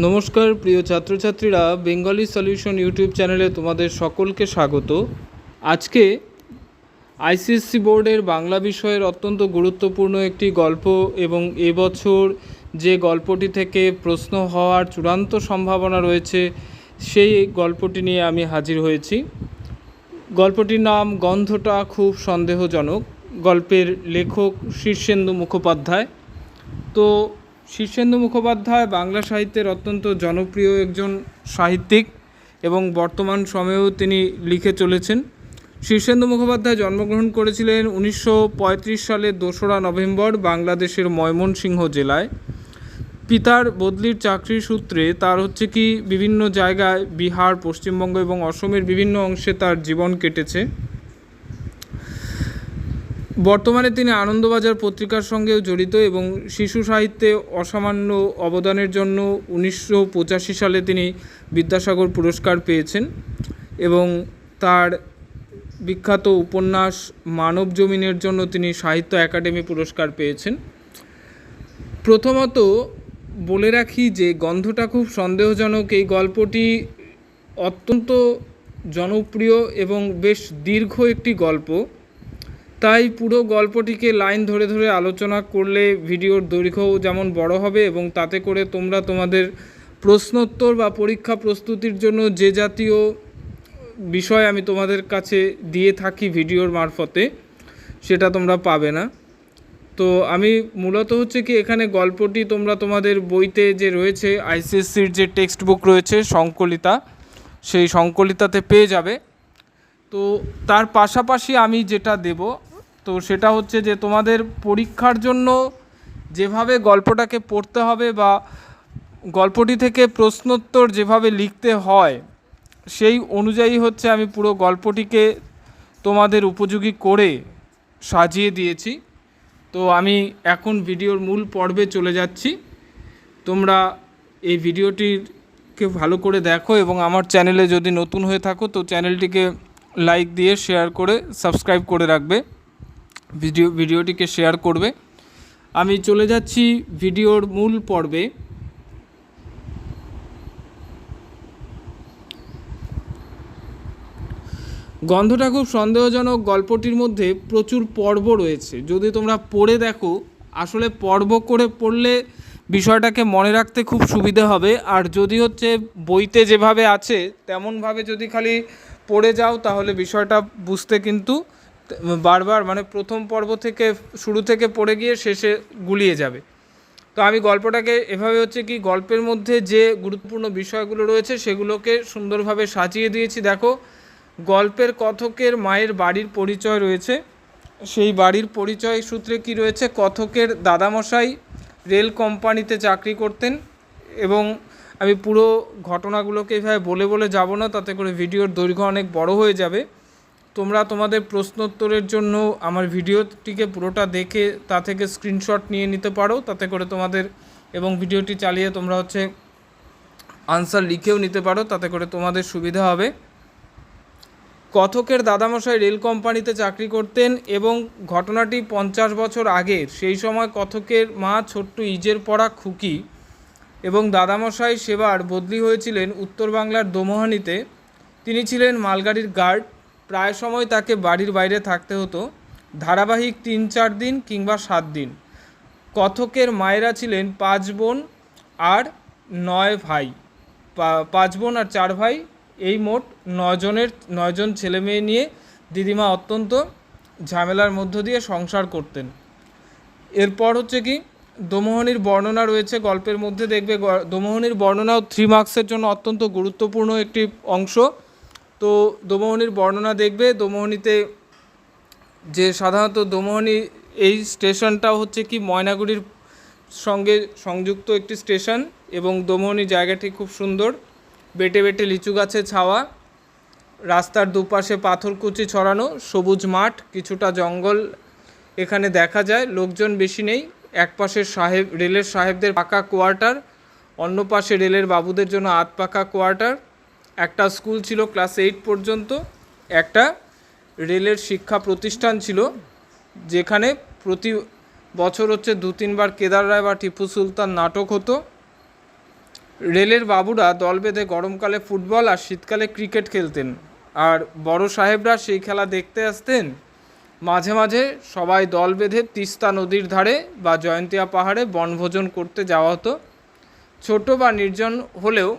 নমস্কার প্রিয় ছাত্রছাত্রীরা, বেঙ্গলি সলিউশন ইউটিউব চ্যানেলে তোমাদের সকলকে স্বাগত। আজকে আইসিএসসি বোর্ডের বাংলা বিষয়ের অত্যন্ত গুরুত্বপূর্ণ একটি গল্প এবং এবছর যে গল্পটি থেকে প্রশ্ন হওয়ার চূড়ান্ত সম্ভাবনা রয়েছে সেই গল্পটি নিয়ে আমি হাজির হয়েছি। গল্পটির নাম গন্ধটা খুব সন্দেহজনক। গল্পের লেখক শীর্ষেন্দু মুখোপাধ্যায়। তো শীর্ষেন্দু মুখোপাধ্যায় বাংলা সাহিত্যের অত্যন্ত জনপ্রিয় একজন সাহিত্যিক এবং বর্তমান সময়েও তিনি লিখে চলেছেন। শীর্ষেন্দু মুখোপাধ্যায় জন্মগ্রহণ করেছিলেন 1935 সালের 2রা নভেম্বর বাংলাদেশের ময়মনসিংহ জেলায়। পিতার বদলির চাকরির সূত্রে তার বিভিন্ন জায়গায় বিহার, পশ্চিমবঙ্গ এবং অসমের বিভিন্ন অংশে তার জীবন কেটেছে। বর্তমানে তিনি আনন্দবাজার পত্রিকার সঙ্গেও জড়িত এবং শিশু সাহিত্যে অসামান্য অবদানের জন্য 1985 সালে তিনি বিদ্যাসাগর পুরস্কার পেয়েছেন এবং তার বিখ্যাত উপন্যাস মানব জমিনের জন্য তিনি সাহিত্য একাডেমি পুরস্কার পেয়েছেন। প্রথমত বলে রাখি যে গন্ধটা খুব সন্দেহজনক এই গল্পটি অত্যন্ত জনপ্রিয় এবং বেশ দীর্ঘ একটি গল্প। তাই পুরো গল্পটিকে লাইন ধরে ধরে আলোচনা করলে ভিডিওর দৈর্ঘ্যও যেমন বড় হবে এবং তাতে করে তোমরা তোমাদের প্রশ্নোত্তর বা পরীক্ষা প্রস্তুতির জন্য যে জাতীয় বিষয় আমি তোমাদের কাছে দিয়ে থাকি ভিডিওর মারফতে সেটা তোমরা পাবে না। তো আমি মূলত এখানে গল্পটি তোমরা তোমাদের বইতে যে রয়েছে আইসিএসসির যে টেক্সট বুক রয়েছে সংকলিতা, সেই সংকলিতাতে পেয়ে যাবে। তো তার পাশাপাশি আমি যেটা দেব তো সেটা যে তোমাদের পরীক্ষার জন্য যেভাবে গল্পটাকে পড়তে হবে বা গল্পটি থেকে প্রশ্নোত্তর যেভাবে লিখতে হয় সেই অনুযায়ী আমি পুরো গল্পটিকে তোমাদের উপযোগী করে সাজিয়ে দিয়েছি। তো আমি এখন ভিডিওর মূল পর্বে চলে যাচ্ছি। তোমরা এই ভিডিওটিকে ভালো করে দেখো এবং আমার চ্যানেলে যদি নতুন হয়ে থাকো তো চ্যানেলটিকে লাইক দিয়ে শেয়ার করে সাবস্ক্রাইব করে রাখবে, ভিডিওটিকে শেয়ার করবে। আমি চলে যাচ্ছি ভিডিওর মূল পর্বে। গন্ধটা খুব সন্দেহজনক গল্পটির মধ্যে প্রচুর পর্ব রয়েছে। যদি তোমরা পড়ে দেখো, আসলে পর্ব করে পড়লে বিষয়টাকে মনে রাখতে খুব সুবিধে হবে। আর যদি বইতে যেভাবে আছে তেমনভাবে যদি খালি পড়ে যাও তাহলে বিষয়টা বুঝতে কিন্তু বারবার প্রথম পর্ব থেকে শুরু থেকে পড়ে গিয়ে শেষে গুলিয়ে যাবে। তো আমি গল্পটাকে এভাবে গল্পের মধ্যে যে গুরুত্বপূর্ণ বিষয়গুলো রয়েছে সেগুলোকে সুন্দরভাবে সাজিয়ে দিয়েছি। দেখো, গল্পের কথকের মায়ের বাড়ির পরিচয় রয়েছে। সেই বাড়ির পরিচয় সূত্রে কি রয়েছে, কথকের দাদামশাই রেল কোম্পানিতে চাকরি করতেন এবং আমি পুরো ঘটনাগুলোকে এভাবে বলে বলে যাব না, তাতে করে ভিডিওর দৈর্ঘ্য অনেক বড় হয়ে যাবে। তোমরা তোমাদের প্রশ্নোত্তরের জন্য আমার ভিডিওটিকে পুরোটা দেখে তা থেকে স্ক্রিনশট নিয়ে নিতে পারো, তাতে করে তোমাদের এবং ভিডিওটি চালিয়ে তোমরা আনসার লিখেও নিতে পারো, তাতে করে তোমাদের সুবিধা হবে। কথকের দাদামশাই রেল কোম্পানিতে চাকরি করতেন এবং ঘটনাটি 50 বছর আগের। সেই সময় কথকের মা ছোট্ট ইজের পড়া খুকি এবং দাদামশাই সেবার বদলি হয়েছিলেন উত্তর বাংলার দোমোহানিতে। তিনি ছিলেন মালগাড়ির গার্ড। প্রায় সময় তাকে বাড়ির বাইরে থাকতে হতো, ধারাবাহিক 3-4 দিন কিংবা 7 দিন। কথকের মায়েরা ছিলেন 5 বোন আর 9 ভাই, 5 বোন আর 4 ভাই, এই মোট 9 জন ছেলে মেয়ে নিয়ে দিদিমা অত্যন্ত ঝামেলার মধ্য দিয়ে সংসার করতেন। এরপর দোমোহনির বর্ণনা রয়েছে গল্পের মধ্যে। দেখবে দোমোহনির বর্ণনাও 3 মার্কসের জন্য অত্যন্ত গুরুত্বপূর্ণ একটি অংশ। তো দোমোহনির বর্ণনা দেখবে। দোমোহনিতে যে সাধারণত দোমোহনি এই স্টেশনটাও ময়নাগুড়ির সঙ্গে সংযুক্ত একটি স্টেশন এবং দোমোহনি জায়গাটি খুব সুন্দর। বেটে বেটে লিচু গাছে ছাওয়া, রাস্তার দুপাশে পাথরকুচি ছড়ানো, সবুজ মাঠ, কিছুটা জঙ্গল এখানে দেখা যায়। লোকজন বেশি নেই। এক পাশে রেলের সাহেবদের পাকা কোয়ার্টার, অন্য পাশে রেলের বাবুদের জন্য আধপাকা কোয়ার্টার। একটা স্কুল ছিল ক্লাস 8 পর্যন্ত। একটা রেলের শিক্ষা প্রতিষ্ঠান ছিল যেখানে প্রতি বছর 2-3 বার কেদার রায় বা টিপু সুলতান নাটক হতো। রেলের বাবুরা দল বেঁধে গরমকালে ফুটবল আর শীতকালে ক্রিকেট খেলতেন, আর বড় সাহেবরা সেই খেলা দেখতে আসতেন। মাঝে মাঝে সবাই দল বেঁধে তিস্তা নদীর ধারে বা জয়ন্তিয়া পাহাড়ে বনভোজন করতে যাওয়া হতো। ছোট বা নির্জন হলেও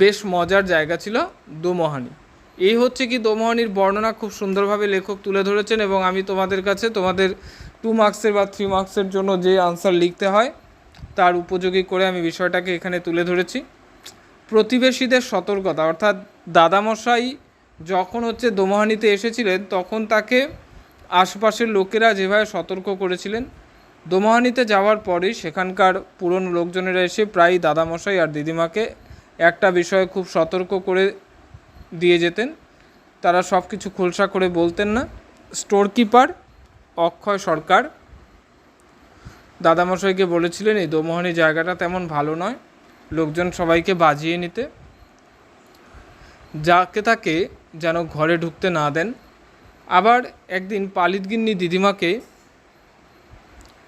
বেশ মজার জায়গা ছিল দোমোহানি। এই হচ্ছে কি দোমোহানির বর্ণনা খুব সুন্দরভাবে লেখক তুলে ধরেছেন, এবং আমি তোমাদের কাছে তোমাদের 2 মার্কসের বা 3 মার্কসের জন্য যে আনসার লিখতে হয় তার উপযোগী করে আমি বিষয়টাকে এখানে তুলে ধরেছি। প্রতিবেশীদের সতর্কতা, অর্থাৎ দাদামশাই যখন দোমোহানিতে এসেছিলেন তখন তাকে আশপাশের লোকেরা যেভাবে সতর্ক করেছিলেন, দোমোহানিতে যাওয়ার পরেই সেখানকার পুরনো লোকজনেরা এসে প্রায়ই দাদামশাই আর দিদিমাকে একটা বিষয়ে খুব সতর্ক করে দিয়ে যেতেন। তারা সব কিছু খোলসা করে বলতেন না। স্টোর কিপার অক্ষয় সরকার দাদামশাইকে বলেছিলেন এই দোমোহানি জায়গাটা তেমন ভালো নয়, লোকজন সবাইকে বাজিয়ে নিতে, যাকে তাকে যেন ঘরে ঢুকতে না দেন। আবার একদিন পালিতগিন্নি দিদিমাকে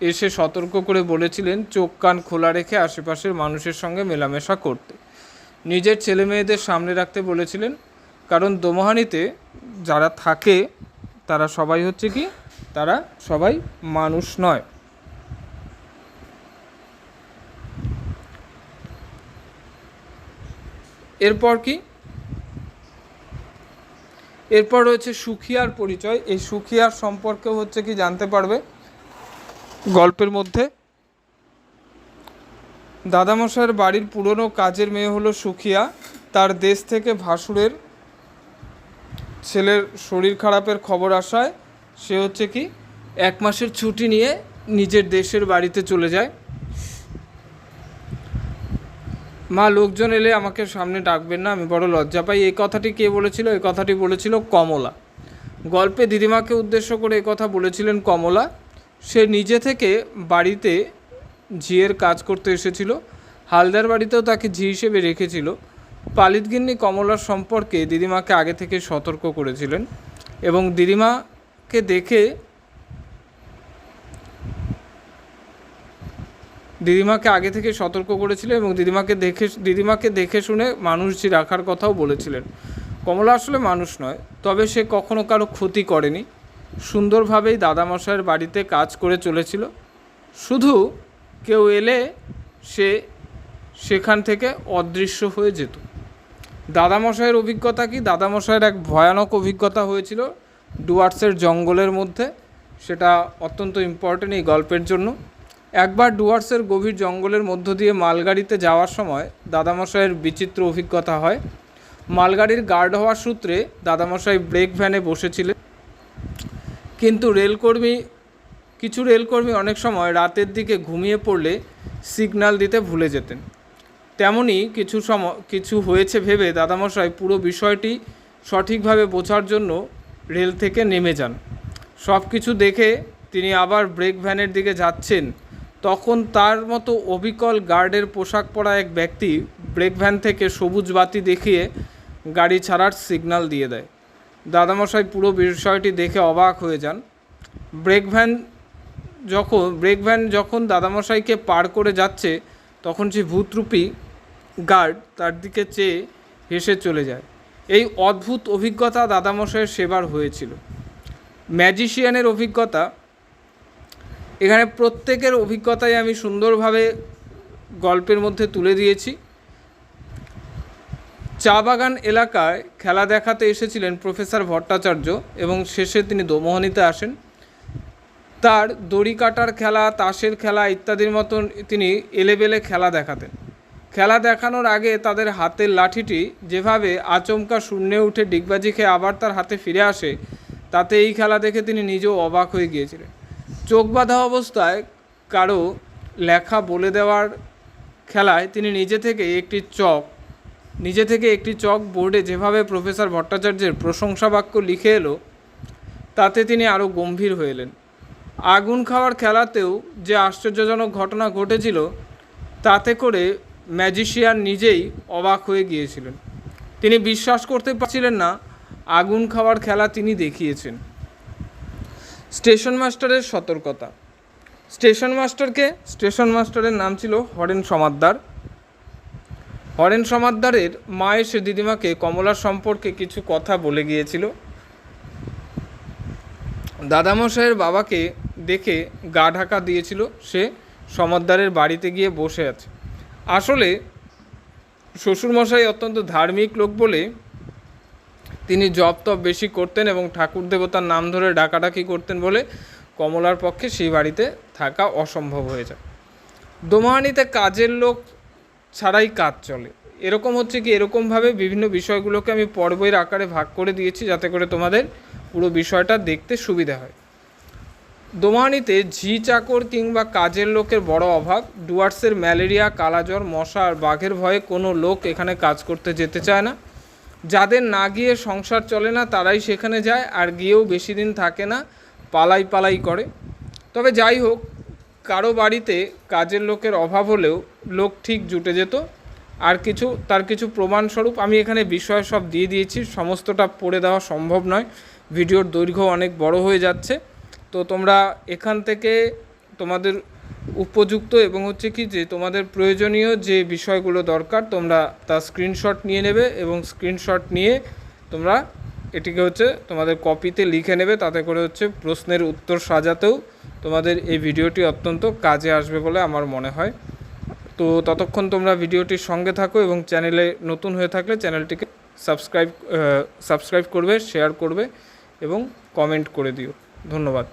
এসে সতর্ক করে বলেছিলেন চোখ কান খোলা রেখে আশেপাশের মানুষের সঙ্গে মেলামেশা করতে, নিজের ছেলে মেয়েদের সামনে রাখতে বলেছিলেন, কারণ দোমোহানিতে যারা থাকে তারা সবাই তারা সবাই মানুষ নয়। এরপর কি, এরপর রয়েছে সুখিয়ার পরিচয়। এই সুখিয়ার সম্পর্কে জানতে পারবে গল্পের মধ্যে। দাদামশাইয়ের বাড়ির পুরনো কাজের মেয়ে হলো সুখিয়া। তার দেশ থেকে ভাসুরের ছেলের শরীর খারাপের খবর আসায় সে 1 মাসের ছুটি নিয়ে নিজের দেশের বাড়িতে চলে যায়। মা, লোকজন এলে আমাকে সামনে ডাকবেন না, আমি বড় লজ্জা পাই। এই কথাটি কে বলেছিল? এই কথাটি বলেছিল কমলা। গল্পে দিদিমাকে উদ্দেশ্য করে এই কথা বলেছিলেন কমলা। সে নিজে থেকে বাড়িতে ঝিয়ের কাজ করতে এসেছিল। হালদার বাড়িতেও তাকে ঝি হিসেবে রেখেছিল। পালিতগিন্নি কমলার সম্পর্কে দিদিমাকে আগে থেকে সতর্ক করেছিলেন, এবং দিদিমাকে আগে থেকে সতর্ক করেছিলেন এবং দিদিমাকে দেখে শুনে মানুষজি রাখার কথাও বলেছিলেন। কমলা আসলে মানুষ নয়, তবে সে কখনো কারো ক্ষতি করেনি, সুন্দরভাবেই দাদামশাইয়ের বাড়িতে কাজ করে চলেছিল। শুধু কেউ এলে সে সেখান থেকে অদৃশ্য হয়ে যেত। দাদামশাইয়ের অভিজ্ঞতা কি? দাদামশাইয়ের এক ভয়ানক অভিজ্ঞতা হয়েছিল ডুয়ার্সের জঙ্গলের মধ্যে। সেটা অত্যন্ত ইম্পর্টেন্ট এই গল্পের জন্য। একবার ডুয়ার্সের গভীর জঙ্গলের মধ্য দিয়ে মালগাড়িতে যাওয়ার সময় দাদামশাইয়ের বিচিত্র অভিজ্ঞতা হয়। মালগাড়ির গার্ড হওয়ার সূত্রে দাদামশাই ব্রেক ভ্যানে বসেছিলেন, কিন্তু কিছু রেলকর্মী অনেক সময় রাতের দিকে ঘুমিয়ে পড়লে সিগন্যাল দিতে ভুলে যেতেন। তেমনই কিছু হয়েছে ভেবে দাদামশাই পুরো বিষয়টি সঠিকভাবে বোঝার জন্য রেল থেকে নেমে যান। সব কিছু দেখে তিনি আবার ব্রেক ভ্যানের দিকে যাচ্ছেন, তখন তার মতো অবিকল গার্ডের পোশাক পরা এক ব্যক্তি ব্রেক ভ্যান থেকে সবুজ বাতি দেখিয়ে গাড়ি ছাড়ার সিগন্যাল দিয়ে দেয়। দাদামশাই পুরো বিষয়টি দেখে অবাক হয়ে যান। ব্রেক ভ্যান যখন দাদামশাইকে পার করে যাচ্ছে, তখন সে ভূতরূপী গার্ড তার দিকে চেয়ে হেসে চলে যায়। এই অদ্ভুত অভিজ্ঞতা দাদামশাইয়ের সেবার হয়েছিল। ম্যাজিশিয়ানের অভিজ্ঞতা, এখানে প্রত্যেকের অভিজ্ঞতাই আমি সুন্দরভাবে গল্পের মধ্যে তুলে দিয়েছি। চা বাগান এলাকায় খেলা দেখাতে এসেছিলেন প্রফেসর ভট্টাচার্য, এবং শেষে তিনি দোমোহানিতে আসেন। তার দড়ি কাটার খেলা, তাসের খেলা ইত্যাদির মতন তিনি এলেবেলে খেলা দেখাতেন। খেলা দেখানোর আগে তাদের হাতের লাঠিটি যেভাবে আচমকা শূন্যে উঠে ডিগবাজি খেয়ে আবার তার হাতে ফিরে আসে, তাতে এই খেলা দেখে তিনি নিজেও অবাক হয়ে গিয়েছিলেন। চোখ বাঁধা অবস্থায় কারো লেখা বলে দেওয়ার খেলায় তিনি নিজে থেকে একটি চক বোর্ডে যেভাবে প্রফেসর ভট্টাচার্যের প্রশংসা বাক্য লিখে এলো, তাতে তিনি আরও গম্ভীর হয়ে এলেন। আগুন খাওয়ার খেলাতেও যে আশ্চর্যজনক ঘটনা ঘটেছিল, তাতে করে ম্যাজিশিয়ান নিজেই অবাক হয়ে গিয়েছিলেন। তিনি বিশ্বাস করতে পারছিলেন না আগুন খাওয়ার খেলা তিনি দেখিয়েছেন। স্টেশন মাস্টারের সতর্কতা। স্টেশন মাস্টারের নাম ছিল হরেন সমাদ্দার। হরেন সমাদ্দারের মা এসে দিদিমাকে কমলার সম্পর্কে কিছু কথা বলে গিয়েছিল। দাদামশাইয়ের বাবাকে দেখে গা ঢাকা দিয়েছিল, সে সমাদ্দারের বাড়িতে গিয়ে বসে আছে। আসলে শ্বশুরমশাই অত্যন্ত ধার্মিক লোক বলে তিনি জপ তপ বেশি করতেন এবং ঠাকুর দেবতার নাম ধরে ডাকাডাকি করতেন বলে কমলার পক্ষে সেই বাড়িতে থাকা অসম্ভব হয়ে যায়। দোমাহানিতে কাজের লোক ছাড়াই কাজ চলে। এরকম হচ্ছে কি, এরকমভাবে বিভিন্ন বিষয়গুলোকে আমি পর্বের আকারে ভাগ করে দিয়েছি যাতে করে তোমাদের পুরো বিষয়টা দেখতে সুবিধা হয়। দোমাহানিতে ঝি চাকর কিংবা কাজের লোকের বড় অভাব। ডুয়ার্সের ম্যালেরিয়া, কালাজ্বর, মশা আর বাঘের ভয়ে কোনো লোক এখানে কাজ করতে যেতে চায় না। যাদের না গিয়ে সংসার চলে না তারাই সেখানে যায়, আর গিয়েও বেশি দিন থাকে না, পালাই করে। তবে যাই হোক, কারো বাড়িতে কাজের লোকের অভাব হলেও লোক ঠিক জুটে যেত। আর তার কিছু প্রমাণস্বরূপ আমি এখানে বিষয় সব দিয়ে দিয়েছি, সমস্তটা পড়ে দেওয়া সম্ভব নয়, ভিডিওর দৈর্ঘ্য অনেক বড় হয়ে যাচ্ছে। তো তোমরা এখান থেকে তোমাদের উপযুক্ত এবং হচ্ছে কি যে তোমাদের প্রয়োজনীয় যে বিষয়গুলো দরকার তোমরা তার স্ক্রিনশট নিয়ে নেবে এবং স্ক্রিনশট নিয়ে তোমরা এটিকে হচ্ছে তোমাদের কপিতে লিখে নেবে, তাতে করে হচ্ছে প্রশ্নের উত্তর সাজাতেও তোমাদের এই ভিডিওটি অত্যন্ত কাজে আসবে বলে আমার মনে হয়। তো ততক্ষণ তোমরা ভিডিওটির সঙ্গে থাকো এবং চ্যানেলে নতুন হয়ে থাকলে চ্যানেলটিকে সাবস্ক্রাইব করবে, শেয়ার করবে এবং কমেন্ট করে দিও। ধন্যবাদ।